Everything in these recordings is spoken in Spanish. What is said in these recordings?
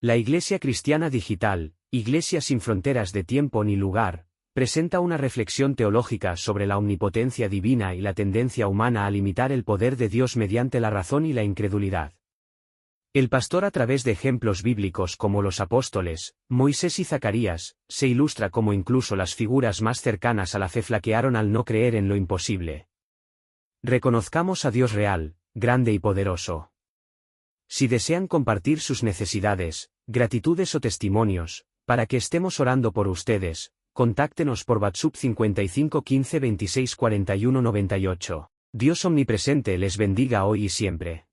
La Iglesia Cristiana Digital, Iglesia sin fronteras de tiempo ni lugar, presenta una reflexión teológica sobre la omnipotencia divina y la tendencia humana a limitar el poder de Dios mediante la razón y la incredulidad. El pastor, a través de ejemplos bíblicos como los apóstoles, Moisés y Zacarías, se ilustra cómo incluso las figuras más cercanas a la fe flaquearon al no creer en lo imposible. Reconozcamos a Dios real, grande y poderoso. Si desean compartir sus necesidades, gratitudes o testimonios, para que estemos orando por ustedes, contáctenos por WhatsApp 55 15 26 41 98. Dios omnipresente les bendiga hoy y siempre.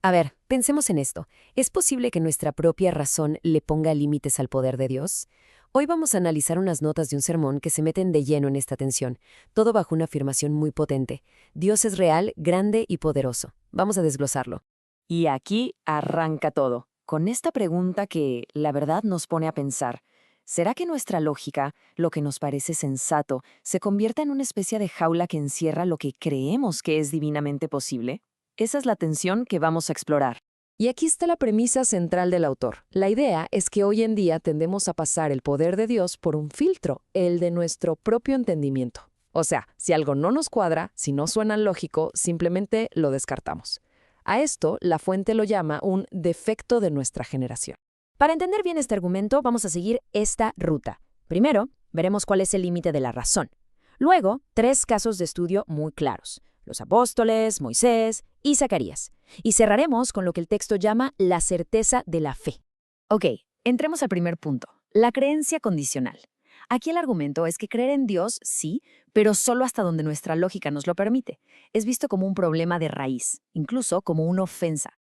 A ver, pensemos en esto. ¿Es posible que nuestra propia razón le ponga límites al poder de Dios? Hoy vamos a analizar unas notas de un sermón que se meten de lleno en esta tensión, todo bajo una afirmación muy potente. Dios es real, grande y poderoso. Vamos a desglosarlo. Y aquí arranca todo, con esta pregunta que, la verdad, nos pone a pensar. ¿Será que nuestra lógica, lo que nos parece sensato, se convierta en una especie de jaula que encierra lo que creemos que es divinamente posible? Esa es la tensión que vamos a explorar. Y aquí está la premisa central del autor. La idea es que hoy en día tendemos a pasar el poder de Dios por un filtro, el de nuestro propio entendimiento. O sea, si algo no nos cuadra, si no suena lógico, simplemente lo descartamos. A esto, la fuente lo llama un defecto de nuestra generación. Para entender bien este argumento, vamos a seguir esta ruta. Primero, veremos cuál es el límite de la razón. Luego, 3 casos de estudio muy claros: los apóstoles, Moisés y Zacarías. Y cerraremos con lo que el texto llama la certeza de la fe. Ok, entremos al primer punto, la creencia condicional. Aquí el argumento es que creer en Dios, sí, pero solo hasta donde nuestra lógica nos lo permite. Es visto como un problema de raíz, incluso como una ofensa.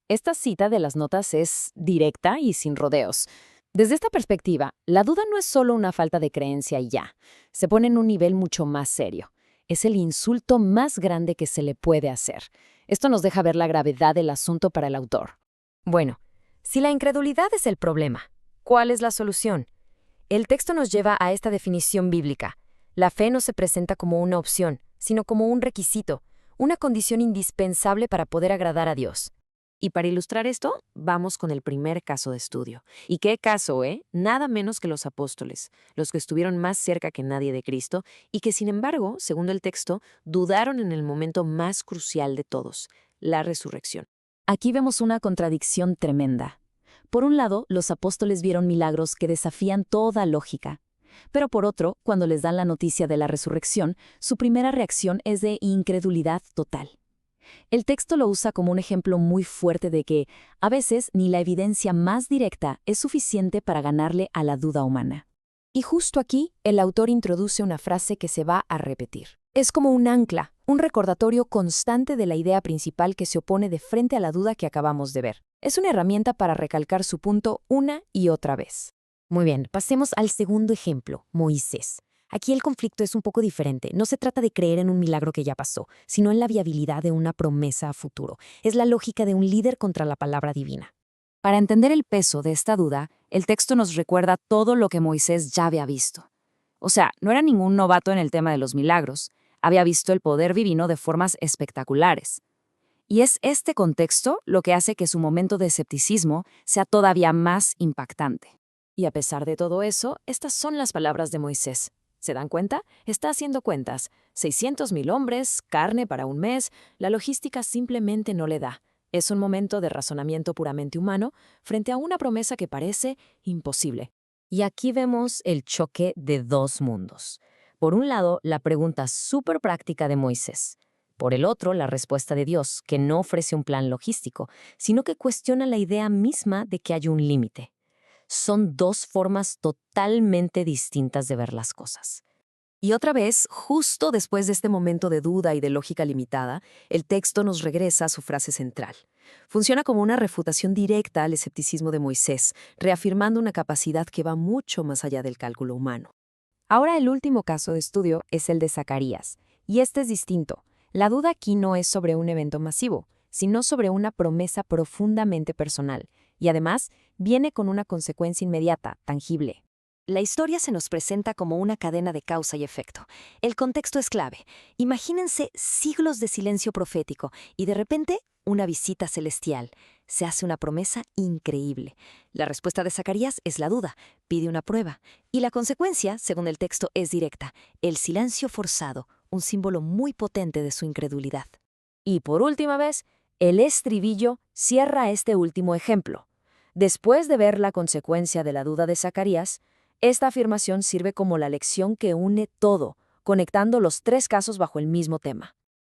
Esta cita de las notas es directa y sin rodeos. Desde esta perspectiva, la duda no es solo una falta de creencia y ya. Se pone en un nivel mucho más serio. Es el insulto más grande que se le puede hacer. Esto nos deja ver la gravedad del asunto para el autor. Bueno, si la incredulidad es el problema, ¿cuál es la solución? El texto nos lleva a esta definición bíblica. La fe no se presenta como una opción, sino como un requisito, una condición indispensable para poder agradar a Dios. Y para ilustrar esto, vamos con el primer caso de estudio. ¿Y qué caso, Nada menos que los apóstoles, los que estuvieron más cerca que nadie de Cristo y que, sin embargo, según el texto, dudaron en el momento más crucial de todos, la resurrección. Aquí vemos una contradicción tremenda. Por un lado, los apóstoles vieron milagros que desafían toda lógica. Pero por otro, cuando les dan la noticia de la resurrección, su primera reacción es de incredulidad total. El texto lo usa como un ejemplo muy fuerte de que, a veces, ni la evidencia más directa es suficiente para ganarle a la duda humana. Y justo aquí, el autor introduce una frase que se va a repetir. Es como un ancla, un recordatorio constante de la idea principal que se opone de frente a la duda que acabamos de ver. Es una herramienta para recalcar su punto una y otra vez. Muy bien, pasemos al segundo ejemplo, Moisés. Aquí el conflicto es un poco diferente. No se trata de creer en un milagro que ya pasó, sino en la viabilidad de una promesa a futuro. Es la lógica de un líder contra la palabra divina. Para entender el peso de esta duda, el texto nos recuerda todo lo que Moisés ya había visto. O sea, no era ningún novato en el tema de los milagros. Había visto el poder divino de formas espectaculares. Y es este contexto lo que hace que su momento de escepticismo sea todavía más impactante. Y a pesar de todo eso, estas son las palabras de Moisés. ¿Se dan cuenta? Está haciendo cuentas. 600,000 hombres, carne para un mes. La logística simplemente no le da. Es un momento de razonamiento puramente humano frente a una promesa que parece imposible. Y aquí vemos el choque de dos mundos. Por un lado, la pregunta súper práctica de Moisés. Por el otro, la respuesta de Dios, que no ofrece un plan logístico, sino que cuestiona la idea misma de que hay un límite. Son dos formas totalmente distintas de ver las cosas. Y otra vez, justo después de este momento de duda y de lógica limitada, el texto nos regresa a su frase central. Funciona como una refutación directa al escepticismo de Moisés, reafirmando una capacidad que va mucho más allá del cálculo humano. Ahora el último caso de estudio es el de Zacarías, y este es distinto. La duda aquí no es sobre un evento masivo, sino sobre una promesa profundamente personal, y además viene con una consecuencia inmediata, tangible. La historia se nos presenta como una cadena de causa y efecto. El contexto es clave. Imagínense siglos de silencio profético y de repente una visita celestial. se hace una promesa increíble. La respuesta de Zacarías es la duda, pide una prueba. Y la consecuencia, según el texto, es directa: el silencio forzado, un símbolo muy potente de su incredulidad. Y por última vez, el estribillo cierra este último ejemplo. Después de ver la consecuencia de la duda de Zacarías, esta afirmación sirve como la lección que une todo, conectando los 3 casos bajo el mismo tema.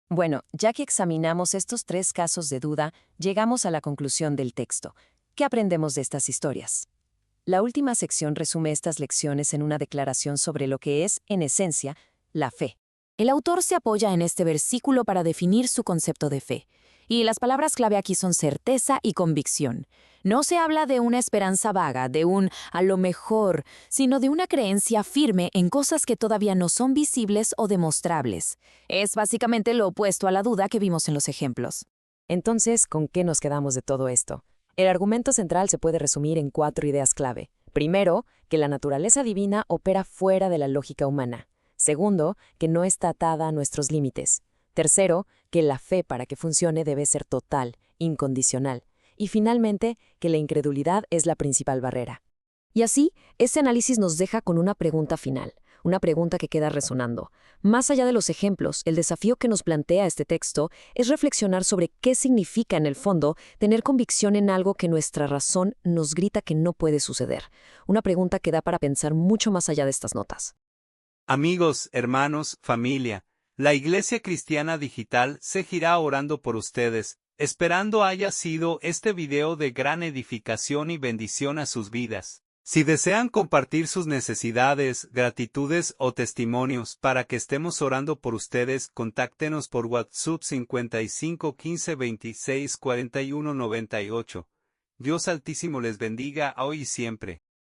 Bueno, ya que examinamos estos 3 casos de duda, llegamos a la conclusión del texto. ¿Qué aprendemos de estas historias? La última sección resume estas lecciones en una declaración sobre lo que es, en esencia, la fe. El autor se apoya en este versículo para definir su concepto de fe. Y las palabras clave aquí son certeza y convicción. No se habla de una esperanza vaga, de un a lo mejor, sino de una creencia firme en cosas que todavía no son visibles o demostrables. Es básicamente lo opuesto a la duda que vimos en los ejemplos. Entonces, ¿con qué nos quedamos de todo esto? El argumento central se puede resumir en 4 ideas clave. Primero, que la naturaleza divina opera fuera de la lógica humana. Segundo, que no está atada a nuestros límites. Tercero, que la fe para que funcione debe ser total, incondicional. Y finalmente, que la incredulidad es la principal barrera. Y así, este análisis nos deja con una pregunta final, una pregunta que queda resonando. Más allá de los ejemplos, el desafío que nos plantea este texto es reflexionar sobre qué significa en el fondo tener convicción en algo que nuestra razón nos grita que no puede suceder. Una pregunta que da para pensar mucho más allá de estas notas. Amigos, hermanos, familia, la Iglesia Cristiana Digital seguirá orando por ustedes, esperando haya sido este video de gran edificación y bendición a sus vidas. Si desean compartir sus necesidades, gratitudes o testimonios para que estemos orando por ustedes, contáctenos por WhatsApp 55 15 26 41 98. Dios Altísimo les bendiga hoy y siempre.